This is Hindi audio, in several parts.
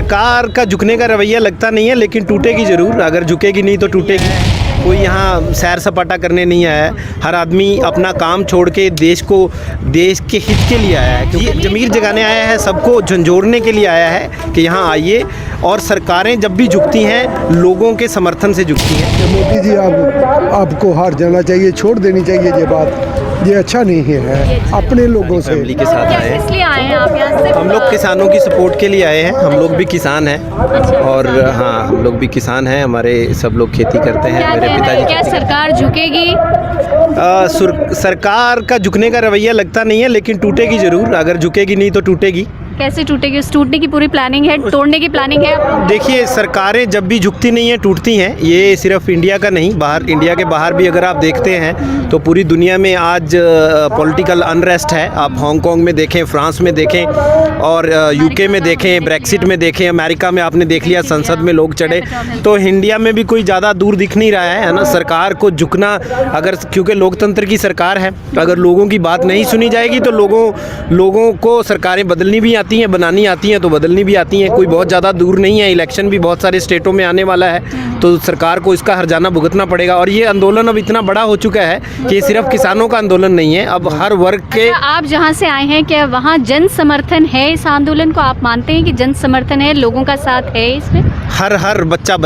सरकार का झुकने का रवैया लगता नहीं है, लेकिन टूटेगी ज़रूर। अगर झुकेगी नहीं तो टूटेगी। कोई यहाँ सैर सपाटा करने नहीं आया है। हर आदमी अपना काम छोड़ के देश के हित के लिए आया है, क्योंकि ज़मीर जगाने आया है, सबको झंझोड़ने के लिए आया है कि यहाँ आइए। और सरकारें जब भी झुकती हैं, लोगों के समर्थन से झुकती हैं। मोदी जी आपको हार जाना चाहिए, छोड़ देनी चाहिए ये बात। ये अच्छा नहीं है। अपने लोगों से फैमिली के साथ आए हैं। इसलिए आए हैं आप यहाँ से? हम लोग किसानों की सपोर्ट के लिए आए हैं। हम लोग भी किसान हैं। और हाँ, हम लोग भी किसान हैं। हमारे सब लोग खेती करते हैं। मेरे पिताजी। क्या सरकार झुकेगी? सरकार का झुकने का रवैया लगता नहीं है, लेकिन टूटेगी ज़रूर। अगर झुकेगी नहीं तो टूटेगी। कैसे टूटेगी? उस टूटने की पूरी प्लानिंग है, तोड़ने की प्लैनिंग है? देखिए, सरकारें जब भी झुकती नहीं हैं, टूटती हैं। ये सिर्फ इंडिया का नहीं, बाहर इंडिया के बाहर भी अगर आप देखते हैं तो पूरी दुनिया में आज पॉलिटिकल अनरेस्ट है। आप हांगकांग में देखें, फ्रांस में देखें, और यूके में देखें, ब्रेक्सिट में देखें, अमेरिका में आपने देख लिया संसद में लोग चढ़े। तो इंडिया में भी कोई ज़्यादा दूर दिख नहीं रहा है ना सरकार को झुकना। अगर क्योंकि लोकतंत्र की सरकार है, अगर लोगों की बात नहीं सुनी जाएगी तो लोगों को सरकारें बदलनी भी आती हैं, बनानी आती हैं, तो बदलनी भी आती हैं। कोई बहुत ज़्यादा दूर नहीं है। इलेक्शन भी बहुत सारे स्टेटों में आने वाला है, तो सरकार को इसका हर्जाना भुगतना पड़ेगा। और ये आंदोलन अब इतना बड़ा हो चुका है कि ये सिर्फ किसानों का आंदोलन नहीं है, अब हर वर्ग के। आप जहाँ से आए हैं, क्या वहाँ जन समर्थन है इस आंदोलन को? आप मानते हैं कि जन समर्थन है, लोगों का साथ है इसमें? हर बच्चा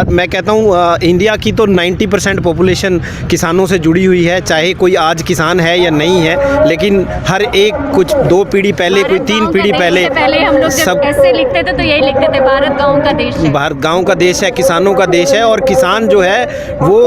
मैं कहता हूँ इंडिया की तो 90% पॉपुलेशन किसानों से जुड़ी हुई है। चाहे कोई आज किसान है या नहीं है, लेकिन हर एक कुछ 2 पीढ़ी पहले, कोई 3 पीढ़ी पहले हम लोग जब ऐसे लिखते थे तो यही लिखते थे, भारत गाँव का देश है। भारत गाँव का देश है, किसानों का देश है। और किसान जो है वो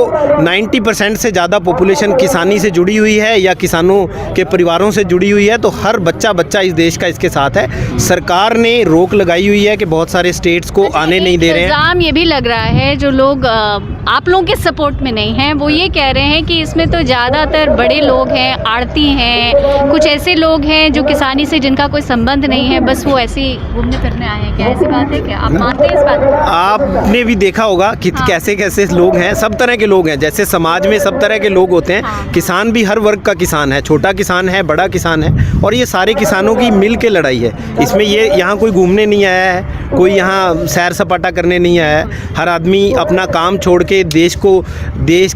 90% से ज़्यादा पॉपुलेशन किसानी से जुड़ी हुई है या किसानों के परिवारों से जुड़ी हुई है। तो हर बच्चा इस देश का इसके साथ है। सरकार ने रोक लगाई हुई है कि बहुत सारे स्टेट्स को आने नहीं दे रहे हैं। इल्ज़ाम ये भी लग रहा है, जो लोग आप लोगों के सपोर्ट में नहीं हैं, वो ये कह रहे हैं कि इसमें तो ज़्यादातर बड़े लोग हैं, आड़ती हैं, कुछ ऐसे लोग हैं जो किसानी से जिनका कोई संबंध नहीं है, बस वो ऐसे ही घूमने फिरने आए हैं। क्या ऐसी बात है? क्या आप मानते हैं इस बात को? आपने भी देखा होगा कि कैसे लोग हैं। सब तरह के लोग हैं, जैसे समाज में सब तरह के लोग होते हैं। किसान भी हर वर्ग का किसान है, छोटा किसान है, बड़ा किसान है, और ये सारे किसानों की मिल के लड़ाई है। इसमें ये यहाँ कोई घूमने नहीं आया है, कोई यहाँ सैर सपाटा करने नहीं आया है। हर आदमी अपना काम छोड़ के देश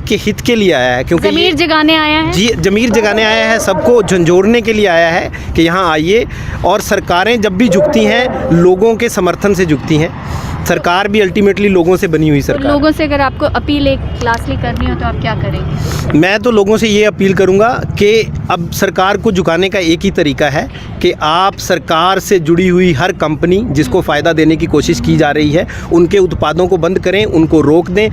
के हित के लिए आया है, क्योंकि ज़मीर जगाने आया है। जी, ज़मीर जगाने आया है, सबको झंझोड़ने के लिए आया है कि यहाँ आइए। और सरकारें जब भी झुकती हैं, लोगों के समर्थन से झुकती हैं। सरकार भी अल्टीमेटली लोगों से बनी हुई सरकार। तो लोगों से अगर आपको अपील एक लास्टली करनी हो तो आप क्या करेंगे? मैं तो लोगों से ये अपील करूंगा कि अब सरकार को झुकाने का एक ही तरीका है कि आप सरकार से जुड़ी हुई हर कंपनी जिसको फ़ायदा देने की कोशिश की जा रही है, उनके उत्पादों को बंद करें, उनको रोक दें,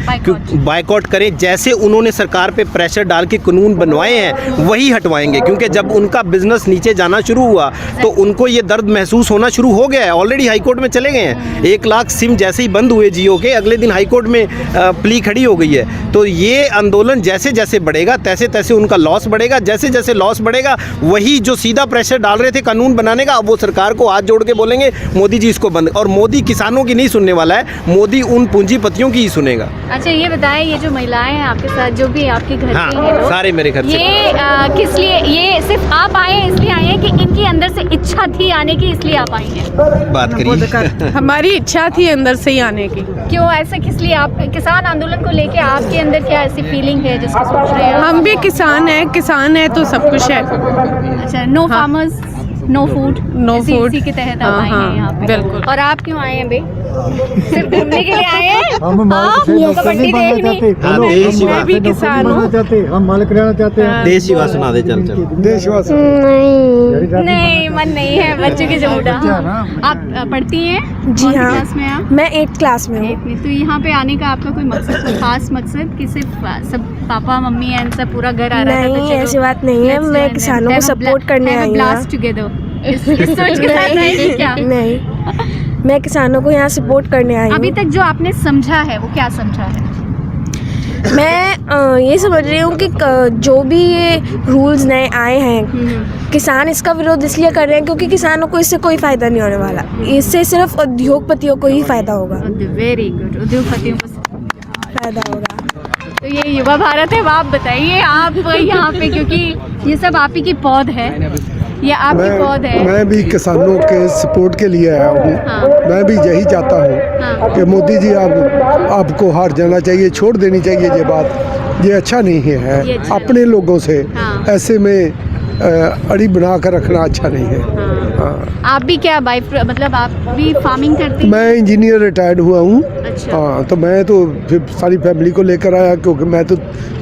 बायकॉट करें। जैसे उन्होंने सरकार पे प्रेशर डाल के कानून बनवाए हैं, वही हटवाएंगे। क्योंकि जब उनका बिजनेस नीचे जाना शुरू हुआ तो उनको ये दर्द महसूस होना शुरू हो गया है। ऑलरेडी हाईकोर्ट में चले गए हैं। 1 लाख सिम जैसे ही बंद हुए जियो के, अगले दिन हाईकोर्ट में प्ली खड़ी हो गई है। तो ये आंदोलन जैसे जैसे बढ़ेगा, तैसे तैसे उनका लॉस बढ़ेगा। जैसे जैसे लॉस बढ़ेगा, वही जो सीधा प्रेशर डाल रहे थे कानून बनाने का, अब वो सरकार को हाथ जोड़ के बोलेंगे मोदी जी इसको बंद। और मोदी किसानों की नहीं सुनने वाला है, मोदी उन पूंजीपतियों की ही सुनेगा। अच्छा, ये बताएं, ये जो महिलाएं हैं आपके साथ, जो भी आपके घर हाँ, के हैं लोग, सारे मेरे घर से। ये किस लिए? ये सिर्फ आप आए हैं इसलिए आए हैं कि इनकी अंदर से इच्छा थी आने की, इसलिए आप आई हैं? बात करिए। हमारी इच्छा थी अंदर से ही आने की। क्यों ऐसा? किस लिए? आप किसान आंदोलन को लेके आपके अंदर क्या ऐसी फीलिंग है जिसको सोच रहे हैं? हम भी किसान हैं तो सब कुछ है। अच्छा, no farmers no food, no food इसी के तहत आप आए हैं यहाँ पे। बिल्कुल। और आप क्यों आए हैं बे? सिर्फ घूमने के लिए आए हैं? हम कबड्डी देखनी? मैं भी किसान हूँ। हम मालिक रहना चाहते हैं। देश सेवा सुना दे, चल देशवासी नहीं, मन नहीं है बच्चों की जमुड़ा। आप पढ़ती हैं? जी हाँ, क्लास में आप? मैं 8th क्लास में हूँ। 8th में। तो यहाँ पे आने का आपका कोई मकसद, कोई खास मकसद कि सिर्फ सब पापा मम्मी एंड सब पूरा घर आ रहा था? नहीं, ऐसी बात नहीं है। मैं किसानों को सपोर्ट करने आई हूँ। ब्लास्ट टुगेदर इस सोच के साथ आई थी क्या? नहीं, मैं किसानों को यहाँ सपोर्ट करने आई हूँ। अभी तक जो आपने समझा है वो क्या समझा है? मैं ये समझ रही हूँ कि जो भी ये रूल्स नए आए हैं, किसान इसका विरोध इसलिए कर रहे हैं क्योंकि किसानों को इससे कोई फ़ायदा नहीं होने वाला। इससे सिर्फ उद्योगपतियों को ही फ़ायदा होगा। वेरी गुड, उद्योगपतियों को फ़ायदा होगा। तो ये युवा भारत है। आप बताइए, आप यहाँ पे, क्योंकि ये सब आप ही की पौध है, ये आपकी पौध है। मैं भी किसानों के सपोर्ट के लिए आया हूँ। हाँ। मैं भी यही चाहता हूँ हाँ। कि मोदी जी आपको हार जाना चाहिए, छोड़ देनी चाहिए ये बात। ये अच्छा नहीं ये है। अच्छा अपने लोगों से हाँ। ऐसे में अड़ी बना कर रखना अच्छा नहीं है। हाँ। आप भी क्या मतलब आप भी फार्मिंग करते हैं? मैं इंजीनियर रिटायर्ड हुआ हूँ। अच्छा। हाँ, तो मैं तो फिर सारी फैमिली को लेकर आया, क्योंकि मैं तो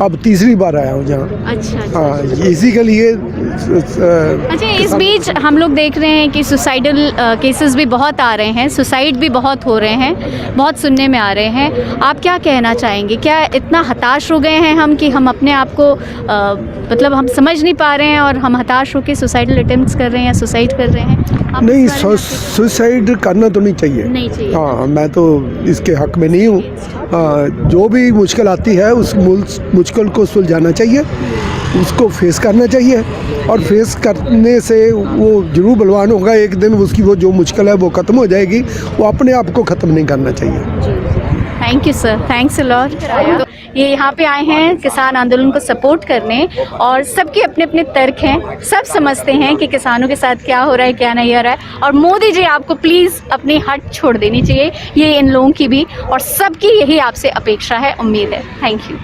अब तीसरी बार आया हूँ जहाँ। अच्छा। हाँ, इसी के लिए अच्छा, इस बीच हम लोग देख रहे हैं कि सुसाइडल केसेस भी बहुत आ रहे हैं, सुसाइड भी बहुत हो रहे हैं, बहुत सुनने में आ रहे हैं। आप क्या कहना चाहेंगे? क्या इतना हताश हो गए हैं हम कि हम अपने आप को मतलब हम समझ नहीं पा रहे हैं और हम हताश होकर सुसाइडल अटेम्प्ट्स कर रहे हैं या सुसाइड कर रहे हैं? आप नहीं, इस बारे में सुसाइड करना तो नहीं चाहिए। नहीं चाहिए। हाँ, मैं तो इसके हक में नहीं हूँ। जो भी मुश्किल आती है उस मुश्किल को सुलझाना चाहिए, उसको फेस करना चाहिए, और फेस करने से वो जरूर बलवान होगा एक दिन। उसकी वो जो मुश्किल है वो ख़त्म हो जाएगी। वो अपने आप को ख़त्म नहीं करना चाहिए। Thank you sir, thanks a lot. तो ये यहाँ पे आए हैं किसान आंदोलन को सपोर्ट करने, और सबके अपने अपने तर्क हैं। सब समझते हैं कि किसानों के साथ क्या हो रहा है, क्या नहीं हो रहा है। और मोदी जी आपको प्लीज़ अपनी हट छोड़ देनी चाहिए, ये इन लोगों की भी और सबकी यही आपसे अपेक्षा है, उम्मीद है। Thank you.